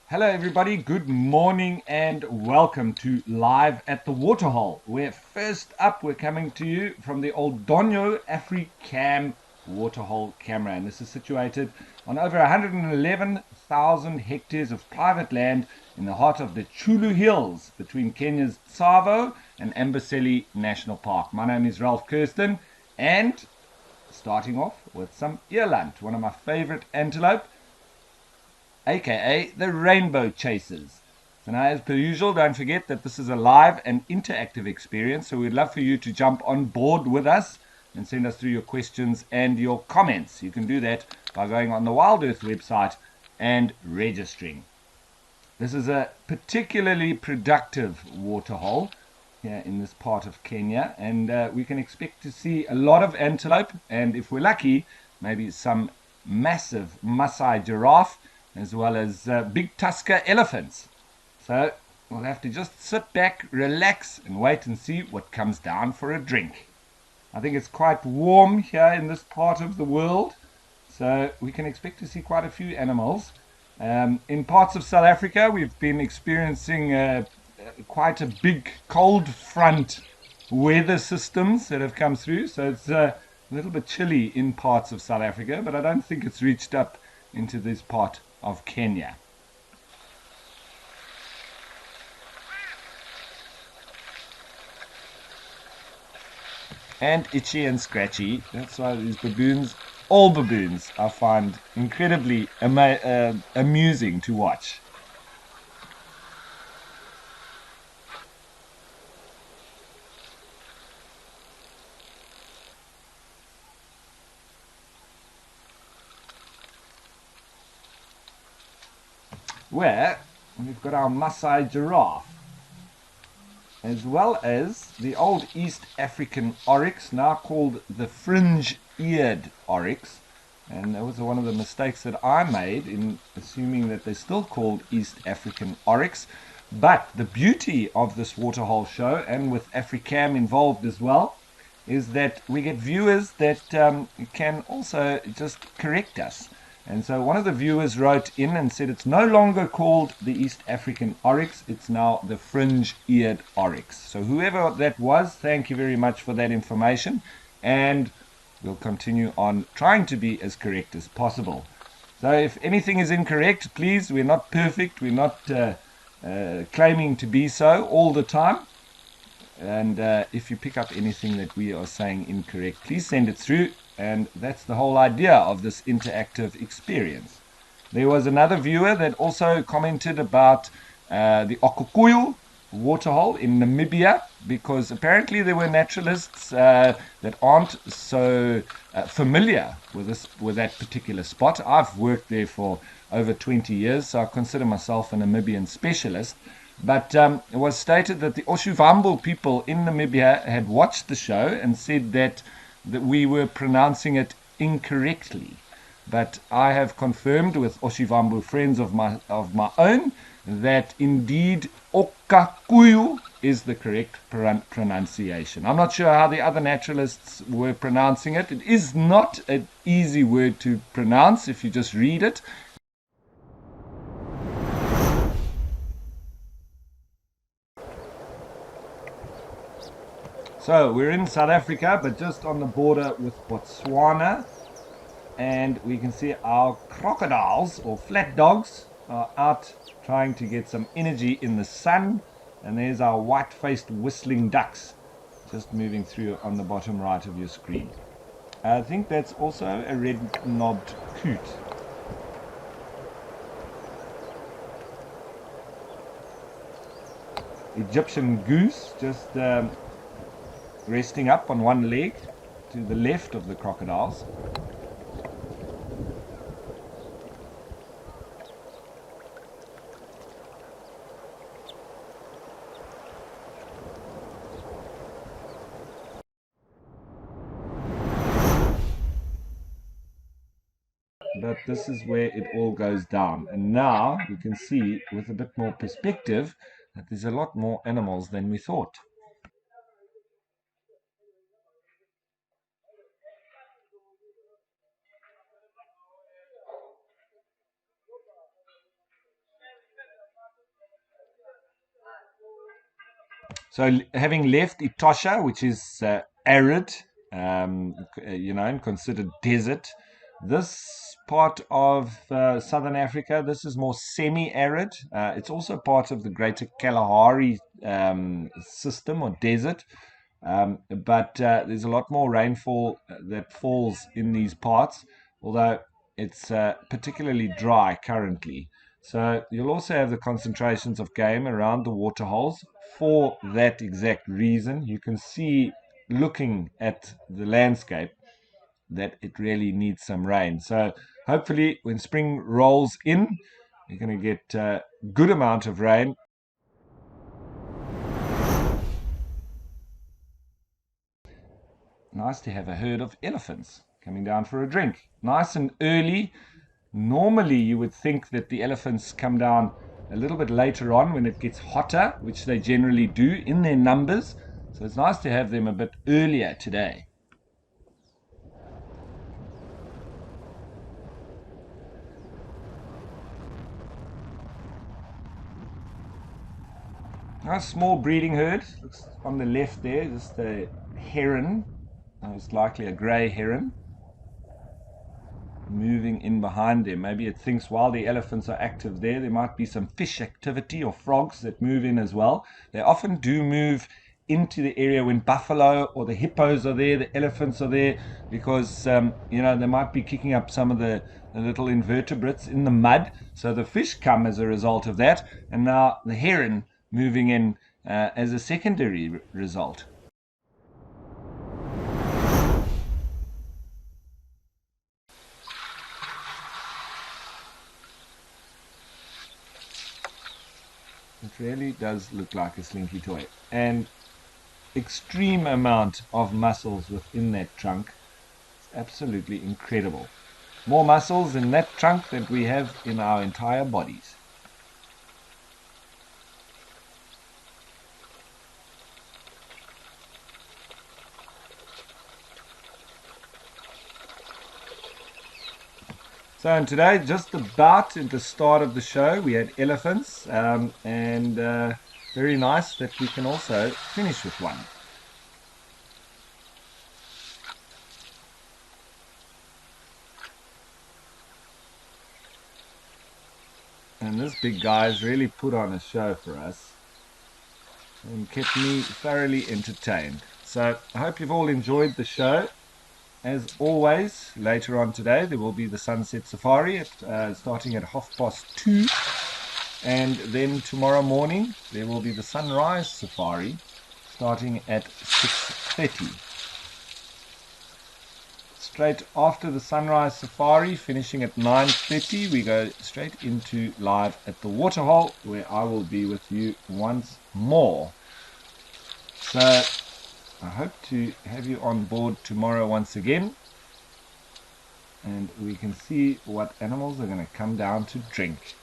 Hello, everybody. Good morning and welcome to Live at the Waterhole. Where first up, we're coming to you from the Ol Donyo AfriCam waterhole camera. And this is situated on over 111,000 hectares of private land in the heart of the Chulu Hills between Kenya's Tsavo and Amboseli National Park. My name is Ralph Kirsten, and starting off with some eland, one of my favorite antelope, aka the rainbow chasers. So now, as per usual, don't forget that this is a live and interactive experience, so we'd love for you to jump on board with us and send us through your questions and your comments. You can do that by going on the WildEarth website and registering. This is a particularly productive waterhole here in this part of Kenya, and we can expect to see a lot of antelope, and if we're lucky, maybe some massive Maasai giraffe, as well as big tusker elephants. So we'll have to just sit back, relax, and wait and see what comes down for a drink. I think it's quite warm here in this part of the world, so we can expect to see quite a few animals. In parts of South Africa, we've been experiencing quite a big cold front weather systems that have come through, so it's a little bit chilly in parts of South Africa, but I don't think it's reached up into this part of Kenya. And itchy and scratchy. That's why these baboons, all baboons, I find incredibly amusing to watch. Where we've got our Maasai giraffe, as well as the old East African oryx, now called the fringe-eared oryx. And that was one of the mistakes that I made in assuming that they're still called East African oryx. But the beauty of this waterhole show, and with AfriCam involved as well, is that we get viewers that can also just correct us. And so one of the viewers wrote in and said it's no longer called the East African oryx, it's now the fringe-eared oryx. So whoever that was, thank you very much for that information, and we'll continue on trying to be as correct as possible. So if anything is incorrect, please, we're not perfect, we're not claiming to be so all the time. And if you pick up anything that we are saying incorrect, please send it through. And that's the whole idea of this interactive experience. There was another viewer that also commented about the Okukuyu waterhole in Namibia, because apparently there were naturalists that aren't so familiar with that particular spot. I've worked there for over 20 years, so I consider myself a Namibian specialist. But it was stated that the Oshuvambo people in Namibia had watched the show and said that we were pronouncing it incorrectly. But I have confirmed with Oshivambu friends of my own that indeed Okakuyu is the correct pronunciation. I'm not sure how the other naturalists were pronouncing it. It is not an easy word to pronounce if you just read it. So we're in South Africa, but just on the border with Botswana, and we can see our crocodiles or flat dogs are out trying to get some energy in the sun. And there's our white-faced whistling ducks just moving through on the bottom right of your screen. I think that's also a red-knobbed coot. Egyptian goose just resting up on one leg to the left of the crocodiles. But this is where it all goes down. And now you can see with a bit more perspective that there's a lot more animals than we thought. So having left Etosha, which is arid, and considered desert, this part of southern Africa, this is more semi-arid. It's also part of the greater Kalahari system or desert. But there's a lot more rainfall that falls in these parts, although it's particularly dry currently. So you'll also have the concentrations of game around the waterholes for that exact reason. You can see, looking at the landscape, that it really needs some rain. So hopefully when spring rolls in, you're going to get a good amount of rain. Nice to have a herd of elephants coming down for a drink. Nice and early. Normally you would think that the elephants come down a little bit later on when it gets hotter, which they generally do in their numbers. So it's nice to have them a bit earlier today. Nice small breeding herd. Looks on the left there, just a heron, most likely a grey heron, moving in behind them. Maybe it thinks while the elephants are active there might be some fish activity or frogs that move in as well. They often do move into the area when buffalo or the hippos are there, the elephants are there, because they might be kicking up some of the little invertebrates in the mud. So the fish come as a result of that, and now the heron moving in as a secondary result. It really does look like a slinky toy, and extreme amount of muscles within that trunk. It's absolutely incredible. More muscles in that trunk than we have in our entire bodies. So and today, just about at the start of the show, we had elephants, and very nice that we can also finish with one. And this big guy's really put on a show for us and kept me thoroughly entertained. So I hope you've all enjoyed the show. As always, later on today there will be the sunset safari starting at 2:30, and then tomorrow morning there will be the sunrise safari starting at 6:30. Straight after the sunrise safari, finishing at 9:30, we go straight into live at the waterhole, where I will be with you once more. So I hope to have you on board tomorrow once again, and we can see what animals are going to come down to drink.